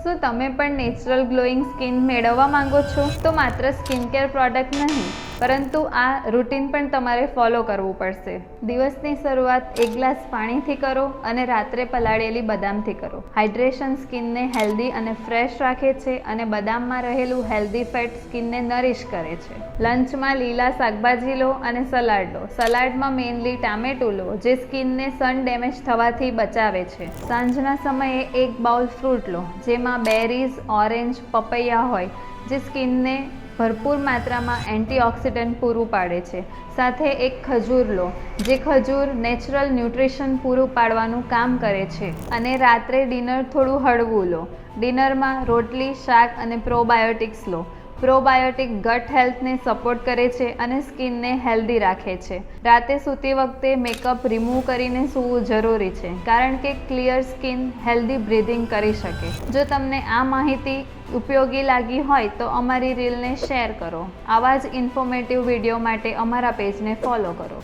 શું તમે પણ નેચરલ ગ્લોઈંગ સ્કિન મેળવવા માંગો છો? તો માત્ર સ્કિન કેર પ્રોડક્ટ નહીં, પરંતુ આ રૂટીન પણ તમારે ફોલો કરવું પડશે. દિવસની શરૂઆત એક ગ્લાસ પાણીથી કરો અને રાત્રે પલાળેલી બદામથી કરો. હાઇડ્રેશન સ્કિનને હેલ્ધી અને ફ્રેશ રાખે છે અને બદામમાં રહેલું હેલ્ધી ફેટ સ્કિનને નરિશ કરે છે. લંચમાં લીલા શાકભાજી લો અને સલાડ લો. સલાડમાં મેઇનલી ટામેટું લો, જે સ્કિનને સન ડેમેજ થવાથી બચાવે છે. સાંજના સમયે એક બાઉલ ફ્રૂટ લો, જેમાં બેરીઝ, ઓરેન્જ, પપૈયા હોય, જે સ્કિનને ભરપૂર માત્રામાં એન્ટીઓક્સિડન્ટ પૂરું પાડે છે. સાથે એક ખજૂર લો, જે ખજૂર નેચરલ ન્યુટ્રિશન પૂરું પાડવાનું કામ કરે છે. અને રાત્રે ડિનર થોડું હળવું લો. ડિનરમાં રોટલી, શાક અને પ્રોબાયોટિક્સ લો. પ્રોબાયોટિક ગટ હેલ્થને સપોર્ટ કરે છે અને સ્કિનને હેલ્ધી રાખે છે. રાતે સૂતી વખતે મેકઅપ રિમૂવ કરીને સૂવું જરૂરી છે, કારણ કે ક્લિયર સ્કિન હેલ્ધી બ્રીધિંગ કરી શકે. જો તમને આ માહિતી ઉપયોગી લાગી હોય તો અમારી રીલને શેર કરો. આવા જ ઇન્ફોર્મેટિવ વિડીયો માટે અમારા પેજને ફોલો કરો.